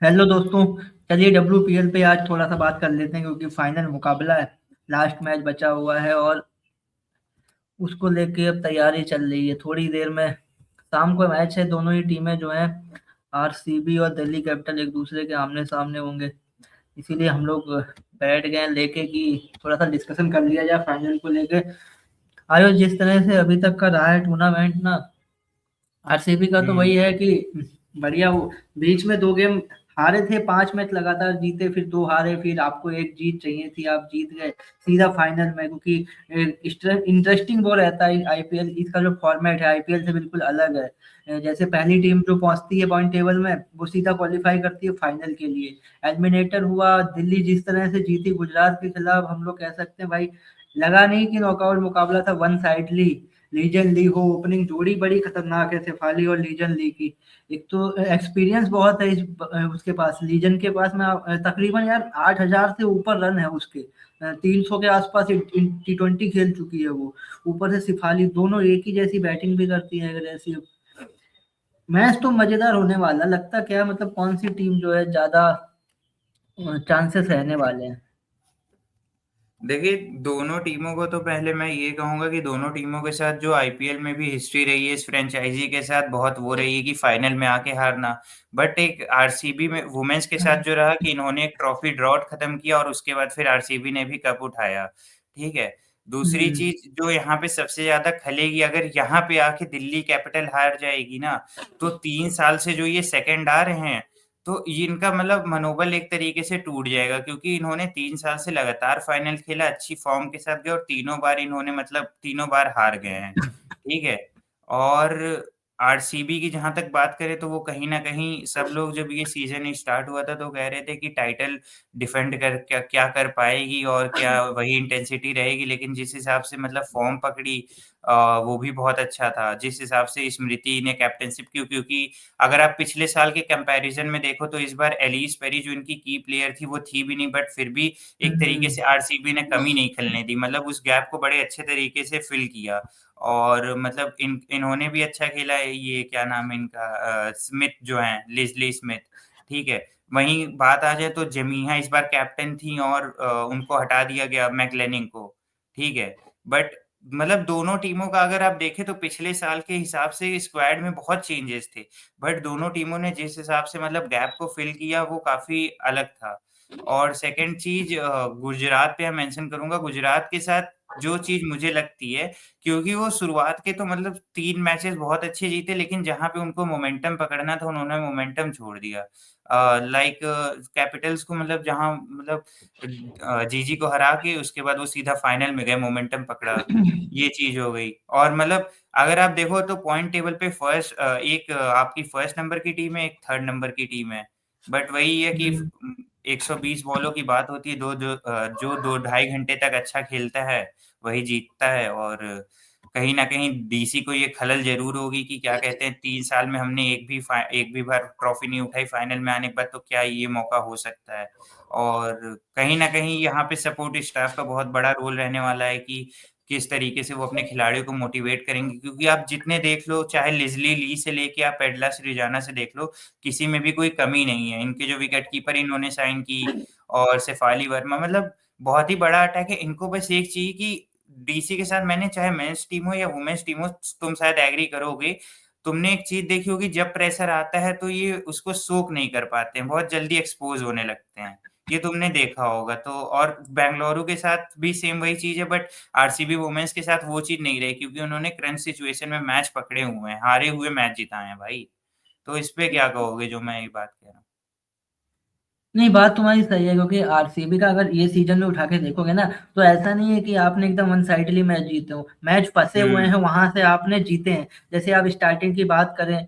Hello दोस्तों। चलिए WPL पे आज थोड़ा सा बात कर लेते हैं क्योंकि फाइनल मुकाबला है। लास्ट मैच बचा हुआ है और उसको लेके अब तैयारी चल रही है। थोड़ी देर में शाम को मैच है। दोनों ही टीमें जो हैं आरसीबी और दिल्ली कैपिटल एक दूसरे के आमने सामने होंगे। इसीलिए हम लोग बैठ गए हैं लेके कि थोड़ा सा डिस्कशन कर लिया जाए फाइनल को लेके। आयो जिस तरह से अभी तक का रहा है टूर्नामेंट ना, आरसीबी का तो हम्म। वही है कि बढ़िया। वो बीच में दो गेम हारे थे, 5 मैच लगातार जीते, फिर दो हारे, फिर आपको एक जीत चाहिए थी, आप जीत गए सीधा फाइनल में। क्योंकि इंटरेस्टिंग वो रहता है आईपीएल, इसका जो फॉर्मेट है आईपीएल से बिल्कुल अलग है। जैसे पहली टीम जो पहुंचती है पॉइंट टेबल में वो सीधा क्वालिफाई करती है फाइनल के लिए। एलिमिनेटर हुआ दिल्ली, जिस तरह से जीती गुजरात के खिलाफ, हम लोग कह सकते हैं भाई लगा नहीं कि नॉकआउट मुकाबला था, वन साइडली। लीजन ली हो, ओपनिंग जोड़ी बड़ी खतरनाक है शेफाली और लीजन ली की। एक तो एक्सपीरियंस बहुत है उसके पास, लीजन के पास में तकरीबन यार 8,000 से ऊपर रन है उसके। 300 के आसपास T20 खेल चुकी है वो। ऊपर से शेफाली, दोनों एक ही जैसी बैटिंग भी करती है अग्रेसिव। मैच तो मजेदार होने वाला लगता क्या, मतलब कौन सी टीम जो है ज्यादा चांसेस रहने वाले हैं? देखिए, दोनों टीमों को तो पहले मैं ये कहूंगा कि दोनों टीमों के साथ जो आईपीएल में भी हिस्ट्री रही है इस फ्रेंचाइजी के साथ बहुत वो रही है कि फाइनल में आके हारना। बट एक आरसीबी में वुमेन्स के साथ जो रहा कि इन्होंने एक ट्रॉफी ड्रॉट खत्म किया और उसके बाद फिर आरसीबी ने भी कप उठाया। ठीक है। दूसरी हम्म। चीज जो यहाँ पे सबसे ज्यादा खलेगी, अगर यहाँ पे आके दिल्ली कैपिटल हार जाएगी ना, तो 3 साल से जो ये सेकंड आ रहे हैं, तो ये इनका मतलब मनोबल एक तरीके से टूट जाएगा, क्योंकि इन्होंने 3 साल से लगातार फाइनल खेला, अच्छी फॉर्म के साथ गए और तीनों बार इन्होंने मतलब तीनों बार हार गए हैं। ठीक है। और आरसीबी की जहां तक बात करें तो वो कहीं ना कहीं सब लोग जब ये सीजन स्टार्ट हुआ था तो कह रहे थे कि टाइटल डिफेंड कर क्या क्या कर पाएगी और क्या वही इंटेंसिटी रहेगी, लेकिन जिस हिसाब से मतलब फॉर्म पकड़ी, वो भी बहुत अच्छा था। जिस हिसाब से स्मृति ने कैप्टनशिप की, क्योंकि अगर आप पिछले साल के कंपैरिजन में देखो तो इस बार एलिस पेरी जो इनकी की प्लेयर थी वो थी भी नहीं, बट फिर भी एक तरीके हम्म। से आरसीबी ने कमी नहीं खेलने दी, मतलब उस गैप को बड़े अच्छे तरीके से फिल किया। और मतलब इन्होंने भी अच्छा खेला है। ये क्या नाम है इनका, स्मिथ जो है, लिजली स्मिथ। ठीक है। वहीं बात आ जाए तो जमीहा इस बार कैप्टन थी और उनको हटा दिया गया मैकलेनिंग को। ठीक है। बट मतलब दोनों टीमों का अगर आप देखें तो पिछले साल के हिसाब से स्क्वाड में बहुत चेंजेस थे, बट दोनों टीमों ने जिस हिसाब से मतलब गैप को फिल किया वो काफी अलग था। और सेकंड चीज, गुजरात पे मैं मेंशन करूंगा। गुजरात के साथ जो चीज मुझे लगती है, क्योंकि वो शुरुआत के तो मतलब 3 मैचेस बहुत अच्छे जीते, लेकिन जहां पे उनको मोमेंटम पकड़ना था उन्होंने मोमेंटम छोड़ दिया। लाइक कैपिटल्स को मतलब जहां मतलब जीजी को हरा के उसके बाद वो सीधा फाइनल में गए, मोमेंटम पकड़ा, ये चीज हो गई। और मतलब अगर आप देखो तो पॉइंट टेबल पे फर्स्ट, एक आपकी फर्स्ट नंबर की टीम है, एक थर्ड नंबर की टीम है। बट वही है कि हम्म। 120 बॉलों की बात होती है, जो 2 ढाई घंटे तक अच्छा खेलता है वही जीतता है। और कहीं ना कहीं डीसी को ये खलल जरूर होगी कि क्या कहते हैं, 3 साल में हमने एक भी बार ट्रॉफी नहीं उठाई फाइनल में आने के बाद, तो क्या ये मौका हो सकता है। और कहीं ना कहीं यहाँ पे सपोर्ट स्टाफ का बहुत बड़ा रोल रहने वाला है कि किस तरीके से वो अपने खिलाड़ियों को मोटिवेट करेंगे, क्योंकि आप जितने देख लो, चाहे लिजली ली से लेके आप एडला रिजाना से देख लो, किसी में भी कोई कमी नहीं है। इनके जो विकेट कीपर इन्होंने साइन की, और शेफाली वर्मा, मतलब बहुत ही बड़ा अटैक है। इनको बस एक चाहिए कि डीसी के साथ, मैंने चाहे मेंस टीम हो या वुमेन्स टीम हो, तुम शायद एग्री करोगे, तुमने एक चीज देखी होगी, जब प्रेशर आता है तो ये उसको सोक नहीं कर पाते हैं, बहुत जल्दी एक्सपोज होने लगते हैं। ये तुमने देखा होगा तो। और बेंगलुरु के साथ भी सेम वही चीज है, बट आरसीबी वुमेन्स के साथ वो चीज नहीं रही, क्योंकि उन्होंने क्रंच सिचुएशन में मैच पकड़े हुए हैं, हारे हुए मैच जिताए हैं भाई। तो इस पे क्या कहोगे जो मैं ये बात कह रहा हूँ? नहीं, बात तुम्हारी सही है क्योंकि आरसीबी का अगर ये सीजन में उठा के देखोगे ना, तो ऐसा नहीं है कि आपने एकदम वन साइडली मैच जीते हो। मैच फंसे हुए हम्म। हैं, वहां से आपने जीते हैं। जैसे आप स्टार्टिंग की बात करें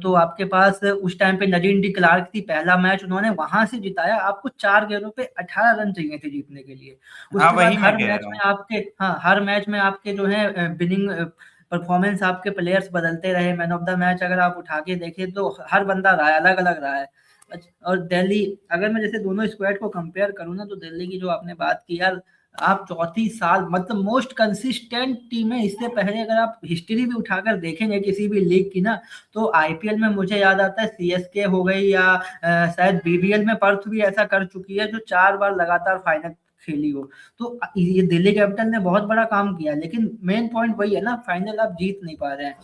तो आपके पास उस टाइम पे नजीन डी क्लार्क थी, पहला मैच उन्होंने वहां से जिताया। आपको 4 गेंदों पे 18 रन चाहिए थे जीतने के लिए। हाँ, उसके बाद वही मैं कह रहा हूँ। हर मैच में आपके जो है विनिंग परफॉर्मेंस, आपके प्लेयर्स बदलते रहे। मैन ऑफ द मैच अगर आप उठा के देखें तो हर बंदा रहा है, अलग अलग रहा है। और दिल्ली, अगर मैं जैसे दोनों स्क्वाड को कंपेयर करूँ ना, तो दिल्ली की जो आपने बात की यार, आप चौथी साल मतलब मोस्ट कंसिस्टेंट टीम है। इससे पहले अगर आप हिस्ट्री भी उठाकर देखेंगे किसी भी लीग की ना, तो आईपीएल में मुझे याद आता है सीएसके हो गई, या शायद बीबीएल में पर्थ भी ऐसा कर चुकी है जो 4 बार लगातार फाइनल खेली हो। तो ये दिल्ली कैपिटल ने बहुत बड़ा काम किया, लेकिन मेन पॉइंट वही है ना, फाइनल आप जीत नहीं पा रहे हैं।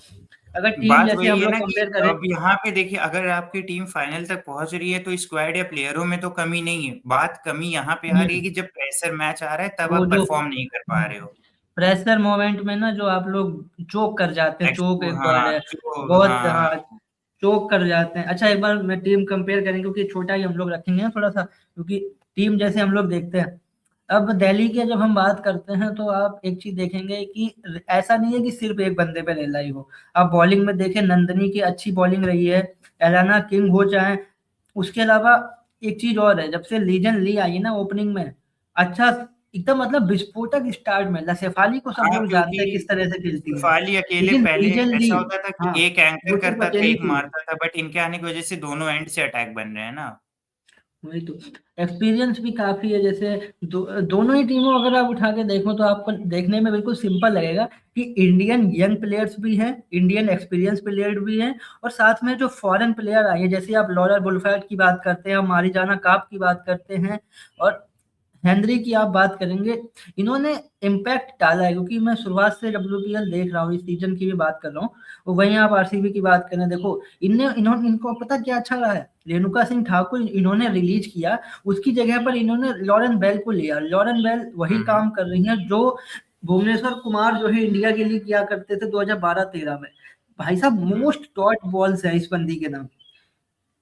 अगर टीम बात जैसे वही हम है लोग ना कि कंपेयर करें, अब यहाँ पे देखिए, अगर आपकी टीम फाइनल तक पहुंच रही है तो स्क्वाड या प्लेयरों में तो कमी नहीं है। बात कमी यहाँ पे आ रही है कि जब प्रेशर मैच आ रहा है तब वो आप जो परफॉर्म नहीं कर पा रहे हो। प्रेशर मोमेंट में ना जो आप लोग चोक कर जाते हैं, चोक एक वर्ड हाँ है जो बहुत, हाँ हाँ, चोक कर जाते हैं। अच्छा, एक बार मैं टीम कंपेयर करेंगे, क्योंकि छोटा ही हम लोग रखेंगे ना थोड़ा सा, क्योंकि टीम जैसे हम लोग देखते हैं, अब दिल्ली की जब हम बात करते हैं तो आप एक चीज देखेंगे कि ऐसा नहीं है कि सिर्फ एक बंदे पे रेलाई हो। आप बॉलिंग में देखें, नंदनी की अच्छी बॉलिंग रही है, एलाना किंग हो चाहे, उसके अलावा एक चीज और है, जब से लीजन ली आई है ना ओपनिंग में, अच्छा एकदम मतलब विस्फोटक स्टार्ट में, लसेफाली को सब हाँ, लोग जानते हैं किस क्योंकि तरह से खेलती है, शेफाली अकेले लेकिन पहले लीजन ली, ऐसा होता था कि हाँ, एक एंकर वो सिर्फ करता था, अकेली एक थी। मारता था, बट इनके आने की वजह से दोनों एंड से अटैक बन रहे हैं ना। वही तो, एक्सपीरियंस भी काफी है। जैसे दोनों ही टीमों अगर आप उठा के देखो तो आपको देखने में बिल्कुल सिंपल लगेगा कि इंडियन यंग प्लेयर्स भी हैं, इंडियन एक्सपीरियंस प्लेयर भी हैं, और साथ में जो फॉरेन प्लेयर आए हैं, जैसे आप लॉरा बुलफैट की बात करते हैं, मारिजाना काप की बात करते हैं, और हेनरी की आप बात करेंगे, इन्होंने इम्पैक्ट डाला है। क्योंकि मैं शुरुआत से डब्ल्यूपीएल देख रहा हूँ, इस सीजन की भी बात कर रहा हूँ, वहीं आप आरसीबी की बात करें, देखो इन्होंने इनको पता क्या अच्छा रहा है, रेणुका सिंह ठाकुर इन्होंने रिलीज किया, उसकी जगह पर इन्होंने लॉरेन बेल को लिया। लॉरेन बेल वही हम्म। काम कर रही है जो भुवनेश्वर कुमार जो है इंडिया के लिए किया करते थे 2012-13 में। भाई साहब, हम्म। मोस्ट डॉट बॉल्स है इस बंदी के नाम।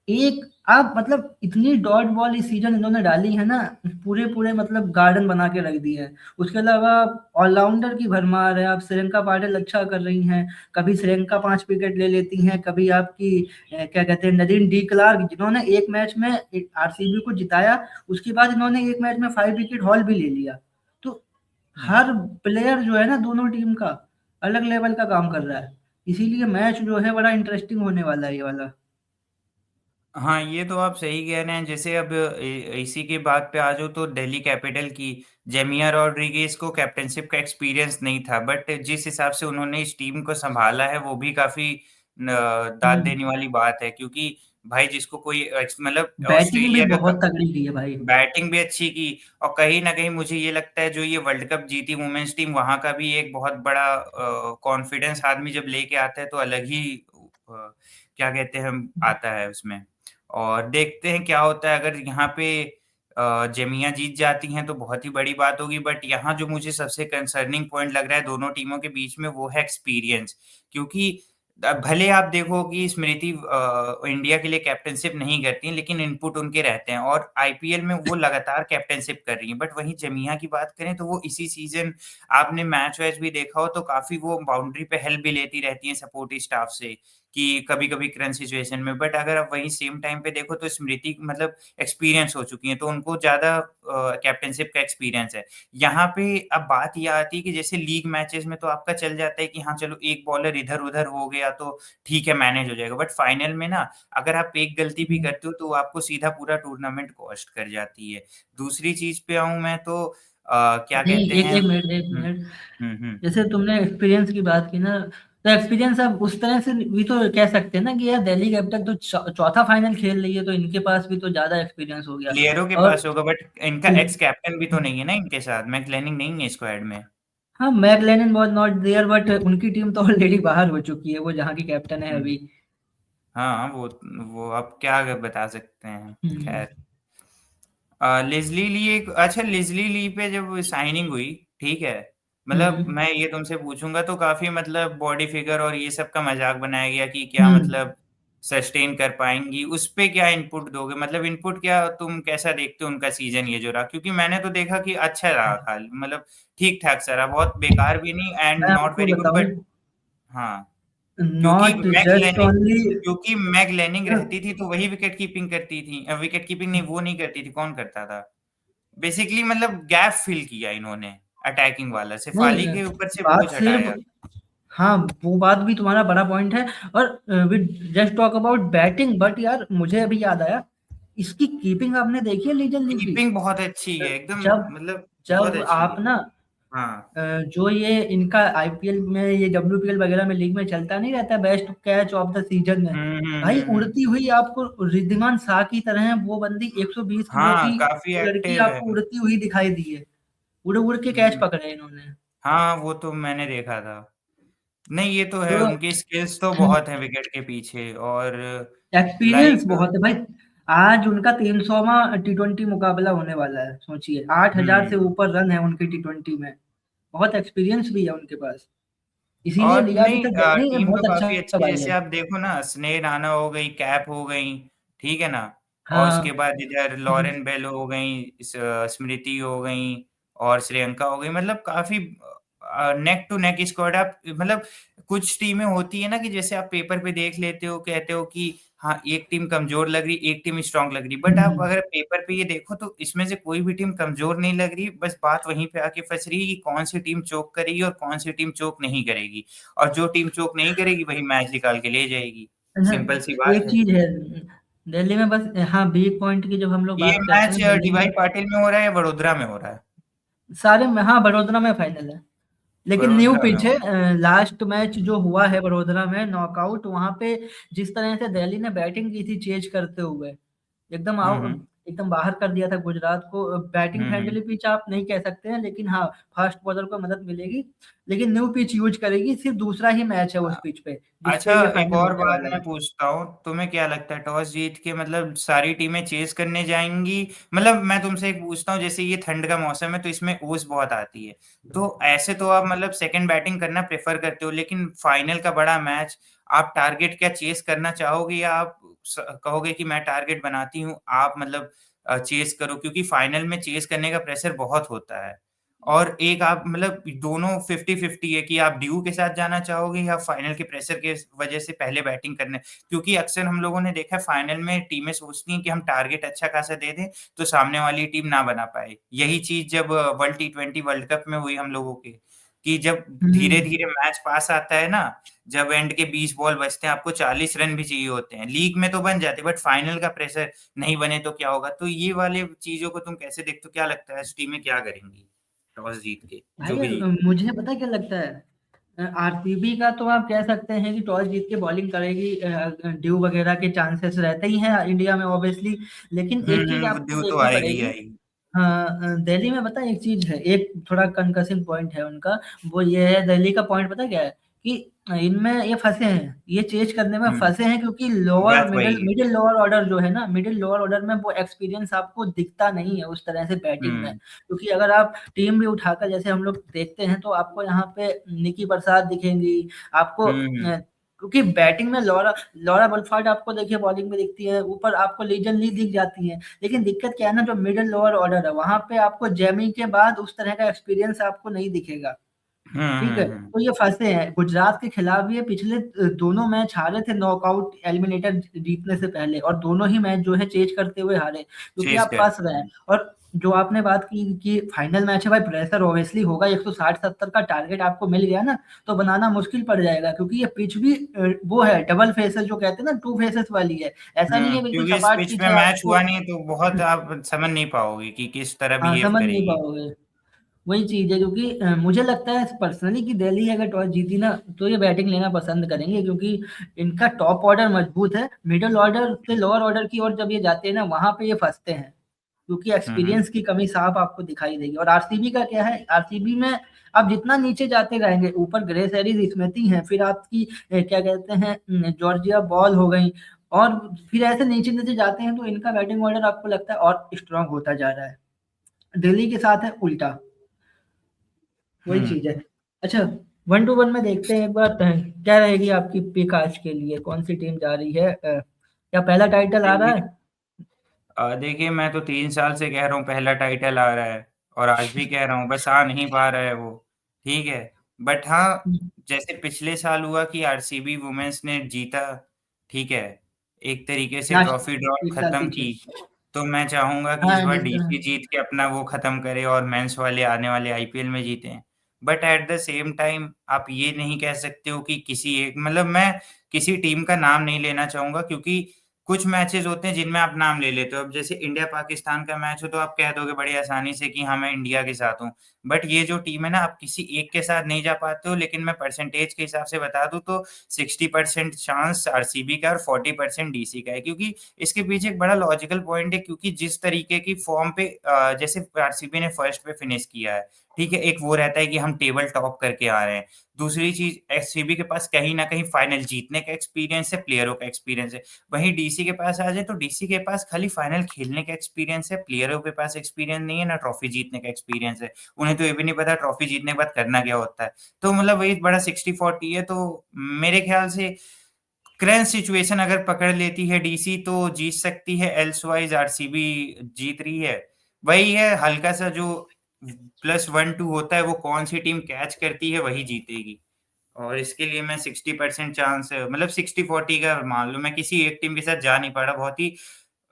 एक आप मतलब इतनी डॉट बॉल इस सीजन इन्होंने डाली है ना, पूरे पूरे मतलब गार्डन बना के रख दिए हैं। उसके अलावा ऑलराउंडर की भरमार है। आप श्रेयंका पाटिल अच्छा कर रही हैं, कभी श्रेयंका 5 विकेट ले लेती हैं, कभी आपकी क्या कहते हैं नदीन डी क्लार्क, जिन्होंने एक मैच में आरसीबी को जिताया, उसके बाद इन्होंने एक मैच में 5 विकेट हॉल भी ले लिया। तो हम्म। हर प्लेयर जो है ना दोनों टीम का अलग लेवल का काम कर रहा है, इसीलिए मैच जो है बड़ा इंटरेस्टिंग होने वाला है ये वाला। हाँ, ये तो आप सही कह रहे हैं। जैसे अब इसी की बात पे आ जाओ तो दिल्ली कैपिटल की जेमिया रॉड्रिगेज को कैप्टनशिप का एक्सपीरियंस नहीं था, बट जिस हिसाब से उन्होंने इस टीम को संभाला है वो भी काफी दाद हम्म। देने वाली बात है। क्योंकि भाई जिसको कोई मतलब बैटिंग भी ऑस्ट्रेलिया का बहुत तगड़ी की है भाई। बैटिंग भी अच्छी की, और कहीं न कहीं मुझे ये लगता है जो ये वर्ल्ड कप जीती वुमेन्स टीम, वहाँ का भी एक बहुत बड़ा कॉन्फिडेंस आदमी जब लेके आता है तो अलग ही क्या कहते हैं हम आता है उसमें। और देखते हैं क्या होता है। अगर यहाँ पे जेमिया जीत जाती हैं तो बहुत ही बड़ी बात होगी, बट यहाँ जो मुझे सबसे कंसर्निंग पॉइंट लग रहा है दोनों टीमों के बीच में वो है एक्सपीरियंस। क्योंकि भले आप देखो कि स्मृति इंडिया के लिए कैप्टनशिप नहीं करती हैं, लेकिन इनपुट उनके रहते हैं और आईपीएल में वो लगातार कैप्टनशिप कर रही हैं। बट वहीं जमीहा की बात करें तो वो इसी सीज़न आपने मैच-वैच भी देखा हो तो काफ़ी वो बाउंड्री पे हेल्प भी लेती रहती हैं सपोर्टिव स्टाफ से, कि कभी-कभी क्रंच सिचुएशन में। बट अगर आप वहीं सेम टाइम पे देखो तो स्मृति मतलब एक्सपीरियंस हो चुकी हैं, तो उनको ज़्यादा कैप्टनशिप का एक्सपीरियंस है। यहाँ पे अब बात ये आती है कि जैसे लीग मैचेस में तो आपका चल जाता है कि हाँ, चलो एक बॉलर इधर-उधर हो गया तो ठीक है, मैनेज हो जाएगा। बट फाइनल में ना अगर आप एक गलती भी करते हो तो वो आपको सीधा पूरा टूर्नामेंट कॉस्ट कर जाती है। दूसरी चीज़ पे आऊँ मैं तो क्या नहीं, कहते एक हैं। एक मिनट, एक हुँ, मिनट। हुँ, हुँ। जैसे तुमने एक्सपीरियंस की बात की ना, तो एक्सपीरियंस अब उस तरह से भी तो कह सकते हैं ना कि यार दिल्ली कैपिटल तो चौथा फाइनल खेल रही है, तो इनके पास भी तो ज्यादा एक्सपीरियंस हो गया। प्लेयरों के और पास होगा बट इनका एक्स कैप्टन भी तो नहीं है ना इनके साथ, मैकलेनिंग नहीं है स्क्वाड में। हाँ, मैकलेनन वाज नॉट देयर, बट उनकी टीम तो ऑलरेडी बाहर हो चुकी है, वो जहाँ की कैप्टन है हुँ। अभी। हाँ, वो अब क्या बता सकते हैं। हम्म। खैर लेज़ली ली एक अच्छा, लेज़ली ली पे जब साइनिंग हुई, ठीक है? मतलब हम्म। मैं ये तुमसे पूछूँगा तो काफ़ी मतलब बॉडी फिगर और ये सब का मज़ाक बनाया गया कि क्या हम्म। मतलब सस्टेन कर पाएँगी, उस पे क्या इनपुट दोगे? मतलब इनपुट क्या तुम कैसा देखते हो उनका सीज़न ये जो रहा? क्योंकि मैंने तो देखा कि अच्छा रहा खाल मतलब ठीक-ठाक सा रहा, बहुत बेकार भी नहीं एंड मैं नॉट आपको वेरी गुड बताऊं, बट हाँ। क्योंकि not mag just leaning only, क्योंकि मैग लेनिंग रहती थी तो वही विकेट कीपिंग करती थी। विकेट कीपिंग नहीं, वो नहीं करती थी, कौन करता था? बेसिकली मतलब गैप फिल किया इन्होंने अटैकिंग वाला, नहीं, शेफाली के ऊपर से बोझ बात सिर्फ, हटाया। हाँ, वो बात भी तुम्हारा बड़ा पॉइंट है। और with just talk about batting, but यार मुझे अभी याद आया, इसकी कीपिंग आपने देखी है लीजन ली की? कीपिंग बहुत अच्छी है, एकदम जब मतलब बहुत जब अच्छी आप है। ना हाँ। जो ये इनका आईपीएल में, ये डब्ल्यूपीएल वगैरह में लीग में चलता नहीं रहता best catch of the season में, भाई हुँ। उड़ती हुई आपको रिद्धिमान शाह की तरह है वो बंदी, 120 किलो हाँ, की काफ़ी लड़की एक्टिव है। आपको उड़ती हुई दिखाई दी है, उड़ उड़ के कैच हुँ। पकड़े इन्होंने। हाँ, वो तो मैंने देखा था। नहीं, ये तो है, तो उनकी स्किल्स तो बहुत है विकेट के पीछे और एक्सपीरियंस लाइक बहुत है भाई। आज उनका 300वां टी20 मुकाबला होने वाला है, सोचिए 8,000 से हुँ। ऊपर रन है उनके टी20 में। बहुत एक्सपीरियंस भी है उनके पास, इसीलिए और लिया भी नहीं था, नहीं टीम तो बहुत काफ़ी अच्छा अच्छी है, भाई जैसे है। आप देखो ना स्नेह राणा हो गई, कैप हो गई, ठीक है ना? और उसके हाँ। बाद इधर लॉरेन बेल हो गई, स्मृति हो गई और श्रेयंका हो गई, मतलब काफ़ी नेक टू नेक स्क्वाड आप मतलब कुछ टीमें होती है ना कि जैसे आप पेपर पे देख लेते हो, कहते हो कि हाँ, एक टीम कमज़ोर लग रही, एक टीम स्ट्रॉन्ग लग रही, बट आप हम्म। अगर पेपर पे ये देखो तो इसमें से कोई भी टीम कमज़ोर नहीं लग रही, बस बात वहीं पे आके फँस रही है कि कौन-सी टीम चोक करेगी और कौन-सी टीम चोक नहीं करेगी। और जो टीम चोक नहीं करेगी वही मैच निकाल के ले जाएगी। हाँ, सिंपल सी बात एक है। चीज है दिल्ली में बस, हाँ वीक पॉइंट की जब हम लोग ये बात करते मैच हैं दिल्ली डीवाई में, पाटिल में हो रहा है या वडोदरा में हो रहा है? सारे में, हाँ बड़ोदरा में फाइनल है, लेकिन न्यू वडोदरा में पिच हो है। रहा है। लास्ट मैच जो हुआ है बड़ोदरा में नॉकआउट, वहां पे जिस तरह से दिल्ली ने बैटिंग की थी चेज करते हुए, एकदम हुँ, हुँ। एकदम बाहर कर दिया था गुजरात को। बैटिंग हुँ, हुँ। फ्रेंडली पिच आप नहीं कह सकते हैं, लेकिन हाँ फास्ट बॉलर को मदद मिलेगी, लेकिन न्यू पिच यूज करेगी, सिर्फ दूसरा ही मैच है उस पिच पे जिस अच्छा, पे ये एक फाइनल और होने बात वाला मैं है। पूछता हूँ, तुम्हें क्या लगता है टॉस जीत के मतलब सारी टीमें चेस करने जाएँगी? मतलब मैं तुमसे एक पूछता हूँ जैसे ये ठंड का मौसम है तो इसमें ओस बहुत आती है। तो ऐसे तो आप मतलब सेकंड बैटिंग करना प्रेफ़र करते हो लेकिन फाइनल का बड़ा मैच, आप टारगेट क्या चेस करना चाहोगे या आप कहोगे कि मैं टारगेट बनाती हूँ, आप मतलब चेस करो क्योंकि फाइनल में चेस करने का प्रेशर बहुत होता है। और एक आप मतलब दोनों 50-50 है कि आप ड्यू के साथ जाना चाहोगे या फाइनल के प्रेशर के वजह से पहले बैटिंग करने, क्योंकि अक्सर हम लोगों ने देखा है फाइनल में टीमें सोचती हैं कि हम टारगेट अच्छा खासा दे दें, तो सामने वाली टीम ना बना पाए। यही चीज़ जब वर्ल्ड टी20 वर्ल्ड कप में हुई हम लोगों के, कि जब हम्म। धीरे-धीरे मैच पास आता है ना, जब एंड के 20 बॉल बचते हैं, आपको 40 रन भी चाहिए होते हैं। लीग में तो बन जाते हैं, बट फाइनल का प्रेशर नहीं बने तो क्या होगा? तो ये वाले चीज़ों को तुम कैसे देखते हो? क्या लगता है आज टीमें क्या करेंगी? टॉस जीत के, जो भाई भी जीते। मुझे पता क्या लगता है, आरसीबी का तो आप कह सकते हैं कि टॉस जीत के बॉलिंग करेगी, ड्यू वगैरह के चांसेस रहते ही हैं इंडिया में ऑब्वियसली, लेकिन एक चीज वो आपको ड्यू तो देखनी आएगी ही पड़ेगी। आएगी। हाँ, दिल्ली में पता है एक चीज है, एक थोड़ा कंकसिंग पॉइंट है उनका, वो ये है दिल्ली का पॉइंट पता है क्या है, कि इनमें ये फंसे हैं, ये चेज करने में हुँ, फंसे हैं, क्योंकि लोअर बस मिडिल वही। मिडिल लोअर ऑर्डर जो है ना, मिडिल लोअर ऑर्डर में वो एक्सपीरियंस आपको दिखता नहीं है उस तरह से बैटिंग में, हुँ, क्योंकि अगर आप टीम भी उठाकर जैसे हम लोग देखते हैं तो आपको यहाँ पे निकी प्रसाद दिखेंगी आपको, हुँ, हुँ, क्योंकि बैटिंग में लॉरा लॉरा बलफार्ड आपको देखिए बॉलिंग में दिखती है, ऊपर आपको लीजन ली दिख जाती है, लेकिन दिक्कत क्या है ना, जो मिडिल लोअर ऑर्डर है वहां पे आपको जेमी के बाद उस तरह का एक्सपीरियंस आपको नहीं दिखेगा। हुँ, ठीक है, हुँ, हुँ। तो ये फंसे हैं गुजरात के खिलाफ, ये पिछले दोनों मैच हारे थे नॉकआउट एलिमिनेटर जीतने से पहले, और दोनों ही मैच जो है चेज करते हुए हारे, क्योंकि चेज़ आप फंस करते रहे हैं। हैं। और जो आपने बात की कि फाइनल मैच है भाई, प्रेशर ऑब्वियसली होगा, 160-70 का टारगेट आपको मिल गया ना, तो बनाना मुश्किल पड़ जाएगा, क्योंकि ये पिच भी वो है डबल फेसेस जो कहते हैं ना, टू फेसेस वाली है, ऐसा नहीं है बिल्कुल क्योंकि इस सपाट पिच पिच में है मैच आपको। हुआ नहीं तो बहुत आप समझ नहीं पाओगे कि किस तरह हाँ बिहेव समझ नहीं करेगी। पाओगे, वही चीज है, क्योंकि मुझे लगता है पर्सनली कि दिल्ली अगर टॉस जीती ना तो ये बैटिंग लेना पसंद करेंगे, क्योंकि इनका टॉप ऑर्डर मजबूत है, मिडिल ऑर्डर से लोअर ऑर्डर की ओर जब ये जाते हैं ना वहां पे ये फंसते हैं, क्योंकि हुँ, हुँ। एक्सपीरियंस की कमी साफ आपको दिखाई देगी। और आरसीबी का क्या है, आरसीबी में आप जितना नीचे जाते रहेंगे, ऊपर ग्रेस एरिस स्मिथी हैं, फिर आपकी क्या कहते हैं जॉर्जिया बॉल हो गई, और फिर ऐसे नीचे नीचे जाते हैं तो इनका बैटिंग ऑर्डर आपको लगता है और स्ट्रांग होता जा रहा है। दिल्ली के साथ है उल्टा, वही हुँ। चीज है। अच्छा, 1-2-1 में देखते हैं एक बार, क्या रहेगी आपकी पिक आज के लिए, कौन सी टीम जा रही है, क्या पहला टाइटल आ रहा देखिए है? देखिए मैं तो 3 साल से कह रहा हूँ पहला टाइटल आ रहा है और आज भी कह रहा हूँ बस आ नहीं पा रहा है वो, ठीक है। बट हाँ, जैसे पिछले साल हुआ कि आरसीबी वुमेन्स ने जीता, ठीक है, एक तरीके से ट्रॉफी ड्रॉप लास्ट एक साल खत्म पीछे। की, तो मैं चाहूँगा कि इस हाँ बार जिस तरह। डीसी जीत के अपना वो खत्म करे और मेंस वाले आने वाले आईपीएल में जीतें। But at the same time आप ये नहीं कह सकते हो कि किसी एक मतलब मैं किसी टीम का नाम नहीं लेना चाहूँगा क्योंकि कुछ मैचेस होते हैं जिनमें आप नाम ले लेते हो। अब जैसे इंडिया पाकिस्तान का मैच हो तो आप कह दोगे बड़ी आसानी से कि हाँ मैं इंडिया के साथ हूँ, बट ये जो टीम है ना, आप किसी एक के साथ नहीं जा पाते हो। लेकिन मैं परसेंटेज के हिसाब से बता दूं तो 60% चांस आरसीबी का और 40% डीसी का है, क्योंकि इसके पीछे एक बड़ा लॉजिकल पॉइंट है। क्योंकि जिस तरीके की फॉर्म पे जैसे आरसीबी ने फर्स्ट पे फिनिश किया है, ठीक है, एक वो रहता है कि हम टेबल टॉप करके आ रहे हैं। दूसरी चीज, एससीबी के पास कहीं ना कहीं फाइनल जीतने का एक्सपीरियंस है, प्लेयरों का एक्सपीरियंस है। वहीं डीसी के पास आ जाए तो डीसी के पास खाली फाइनल खेलने का एक्सपीरियंस है, प्लेयरों के पास एक्सपीरियंस नहीं है, ना ट्रॉफी जीतने का एक्सपीरियंस है। उन्हें तो ये भी नहीं पता ट्रॉफी जीतने के बाद करना क्या होता है। तो मतलब वही बड़ा 60-40 है। तो मेरे ख्याल से करंट सिचुएशन अगर पकड़ लेती है डीसी तो जीत सकती है, एल्सवाइज आरसीबी जीत रही है। वही है, हल्का सा जो +1-2 होता है, वो कौन सी टीम कैच करती है वही जीतेगी। और इसके लिए मैं 60% चांस, मतलब 60-40 का मान लो। मैं किसी एक टीम के साथ जा नहीं पा रहा, बहुत ही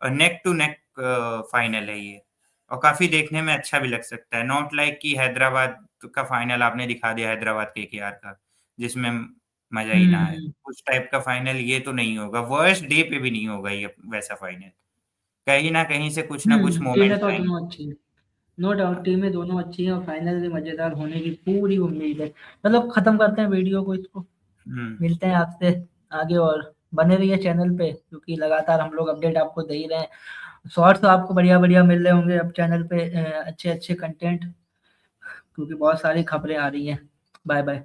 नेक टू नेक फाइनल है ये। और काफी देखने में अच्छा भी लग सकता है, नॉट लाइक कि हैदराबाद का फाइनल आपने दिखा दिया, हैदराबाद केकेआर का, जिसमें मजा ही ना है। हम्म। उस टाइप का फाइनल ये तो नहीं होगा, वर्स्ट डे पे भी नहीं होगा ये वैसा फाइनल। कहीं ना कहीं से कुछ ना कुछ टीमें मोमेंट्स तो आएंगे। दोनों अच्छी हैं, नो डाउट टीमें दोनों अच्छी हैं और फाइनल भी मजेदार होने की पूरी उम्मीद है। मतलब खत्म करते हैं वीडियो को इसको, हम्म। मिलते हैं आपसे आगे, और बने रहिए चैनल पे क्योंकि लगातार हम लोग अपडेट आपको दे ही रहे हैं। शॉर्ट्स तो आपको बढ़िया बढ़िया मिल रहे होंगे अब चैनल पे, अच्छे अच्छे कंटेंट, क्योंकि बहुत सारी खबरें आ रही हैं। Bye bye.